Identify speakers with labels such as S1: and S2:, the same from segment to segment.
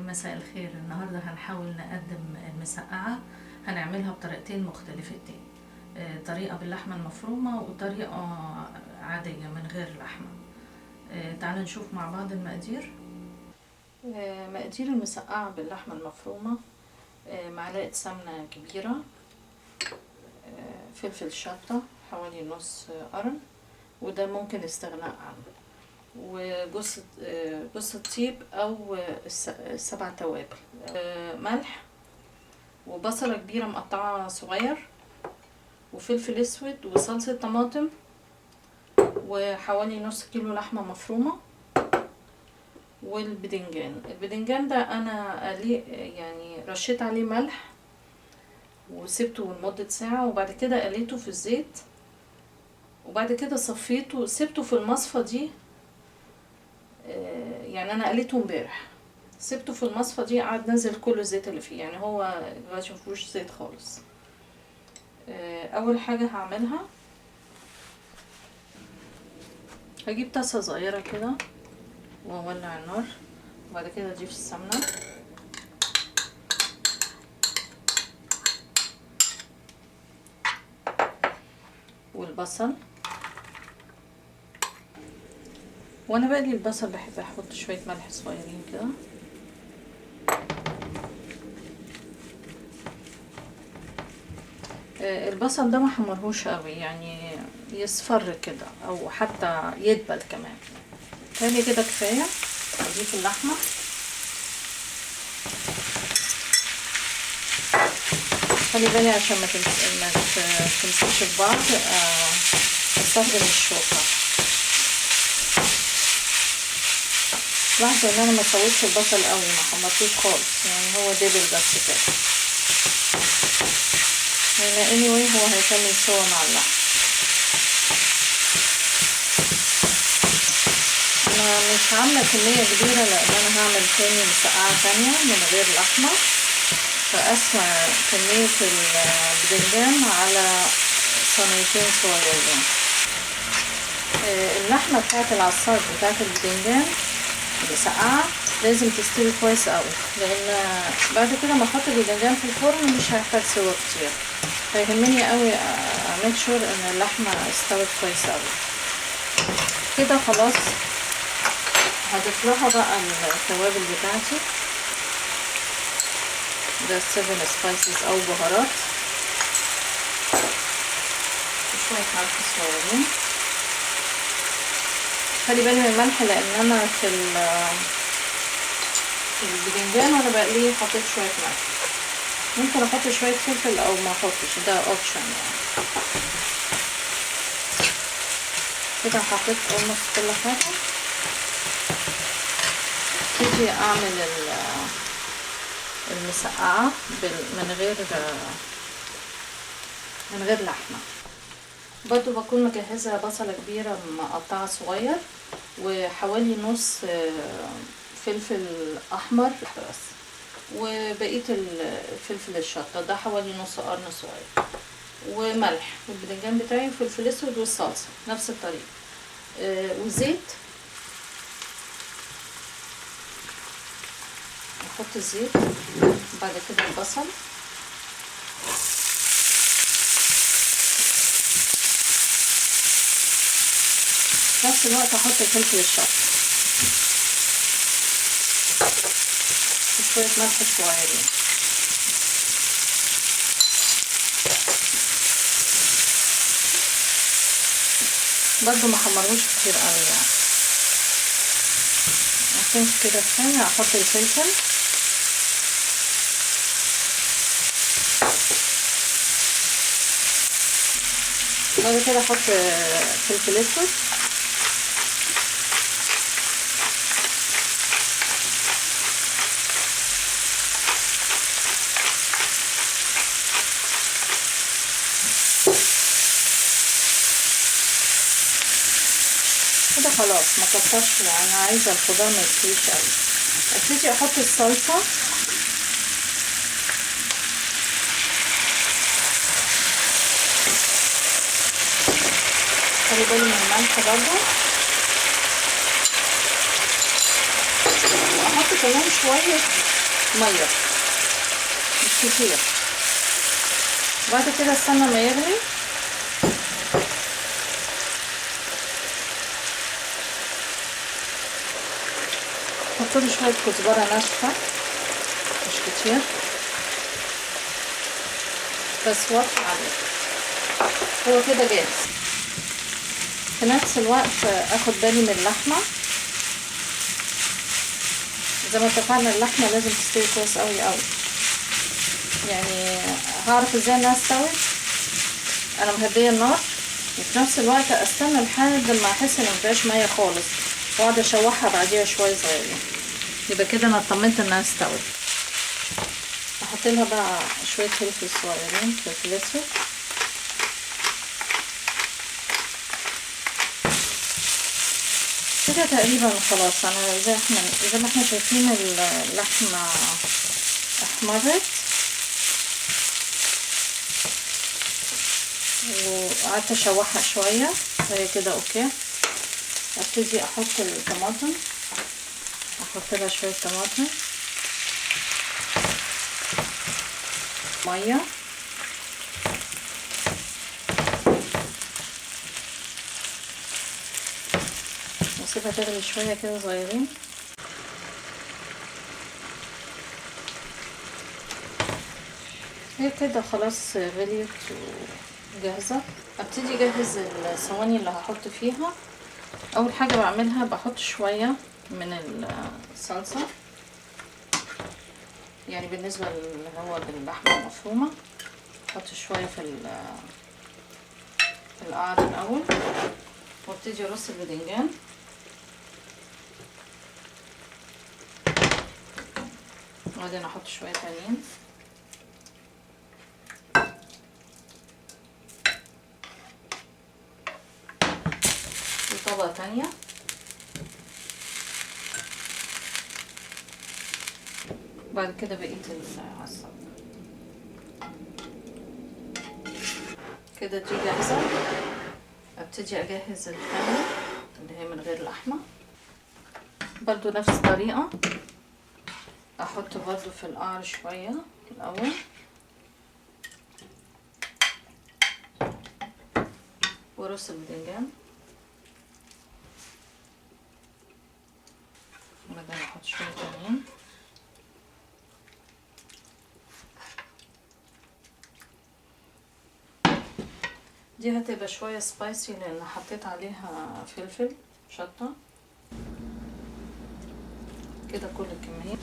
S1: مساء الخير. النهاردة هنحاول نقدم المسقعة، هنعملها بطريقتين مختلفتين، طريقة باللحمة المفرومة وطريقة عادية من غير لحمة. تعالوا نشوف مع بعض المقادير. مقادير المسقعة باللحمة المفرومة: معلقة سمنة كبيرة، فلفل شطة حوالي نص قرن وده ممكن استغناء عنه، وجوز الطيب او 7 توابل، ملح، وبصلة كبيرة مقطعة صغير، وفلفل اسود، وصلصة طماطم، وحوالي نص كيلو لحمة مفرومة، البدنجان ده انا يعني رشيت عليه ملح وسبته لمدة ساعة، وبعد كده قليته في الزيت، وبعد كده صفيته سبته في المصفى دي. يعني انا قليته امبارح، سبته في المصفى دي، قعد نزل كل الزيت اللي فيه، يعني هو دلوقتي مفيهوش زيت خالص. اول حاجه هعملها، هجيب طاسه صغيره كده واولع النار، وبعد كده اضيف السمنه والبصل. وانا بقلي البصل بحب احط شويه ملح صغيرين كده، البصل ده ما حمرهوش قوي، يعني يصفر كده او حتى يدبل كمان. تاني كده كفايه. اضيف اللحمه، خلي بالي عشان ما تمسكش في بعض، استخدم الشوكه. لاحظوا ان انا ما سويتش البصل قوي، ما حمرتوش خالص، يعني هو دبل بس كده، يعني anyway هو هيكمل سوا مع اللحم. انا مش عامله كميه كبيره لان انا هعمل تاني مسقعه تانية من غير لحمه، فقسمه كميه البدنجان على صينيتين صغيرين. اللحمه بتاعت العصاج بتاعت البدنجان المسقعه لازم تستوي كويس قوي، لان بعد كده ما احط البدنجان في الفرن مش هيحتاج سوا كتير، فيهمني قوي اعمل شور ان اللحمه استوت كويس قوي. كده خلاص هضيف لها بقى التوابل بتاعتي، ده 7 سبايسز او بهارات، وشويه ملح صغيرين. خلي بالي من الملح لان انا في البدنجان وانا بقليه حطيت شويه ملح، ممكن احط شويه فلفل او ما احطش، ده اوبشن يعني. كده حطيت almost كل حاجه. ابتدي اعمل المسقعه من غير لحمه. برضو بكون مجهزه بصله كبيره مقطعه صغير، وحوالي نص فلفل احمر بس، وبقيه الفلفل الشطه ده حوالي نص قرن صغير، وملح، والبدنجان بتاعي وفلفل اسود، والصلصه نفس الطريقه، وزيت. احط الزيت، بعد كده البصل، في نفس الوقت احط الفلفل الشطه وشويه ملح صغيرين. برضو ما حمروش كتير قوي يعني، عشان كده كفايه. احط الفلفل، بعد كده احط فلفل اسود، كده خلاص. ما كترش لان انا عايزه الخضار ما يستويش قوي. ابتدي احط الصلصه، خلي بالي من الملح برضو، واحط هحط كمان شوية مية مش كتير. بعد كده استنى ما يغلي. احط له شوية كزبرة ناشفة مش كتير بس وطي عليه. هو كده جاهز. في نفس الوقت اخد بالي من اللحمة. زي ما اتفقنا اللحمة لازم تستوي كويس قوي قوي. يعني هعرف ازاي انها استوت؟ انا مهدية النار وفي نفس الوقت استنى لحد ما احس ان مفيهاش مية خالص واقعد اشوحها بعديها شوية صغيرين. يبقى كده انا اطمنت انها استوت. احط لها بقى شوية فلفل صغيرين، فلفل اسود. كده تقريبا خلاص. انا زي ما احنا شايفين اللحمة احمرت وقعدت اشوحها شوية. هي كده اوكي. ابتدي احط الطماطم. احط لها شوية طماطم، مية، واسيبها تغلي شوية كده صغيرين. هي كده خلاص غليت وجاهزة. ابتدي اجهز الصواني اللي هحط فيها. اول حاجة بعملها بحط شوية من الصلصة، يعني بالنسبة اللي هو باللحمة المفرومة احط شوية في القعر الاول، وابتدي ارص الباذنجان. وبعدين احط شوية تانيين. وطبقة تانية. بعد كده بقية العصا كده دي جاهزة. ابتدي اجهز التانية اللي هي من غير لحمة. برضو نفس الطريقة. احط برضو في القعر شوية الاول، ورص الباذنجان. وبعدين احط شوية تانيين. دي هتبقى شوية سبايسي لان حطيت عليها فلفل شطة. كده كل الكمية.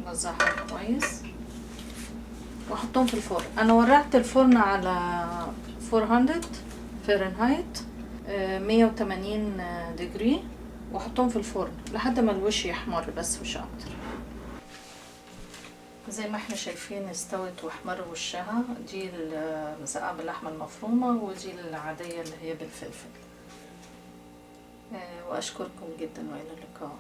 S1: وزعها كويس واحطهم في الفرن. انا ولعت الفرن على 400 فahrenheit 180 دجري، واحطهم في الفرن لحد ما الوش يحمر بس مش اكتر. زي ما احنا شايفين استوت واحمر وشها. دي المسقعة باللحمة المفرومة ودي العادية اللي هي بالفلفل. واشكركم جدا والى اللقاء.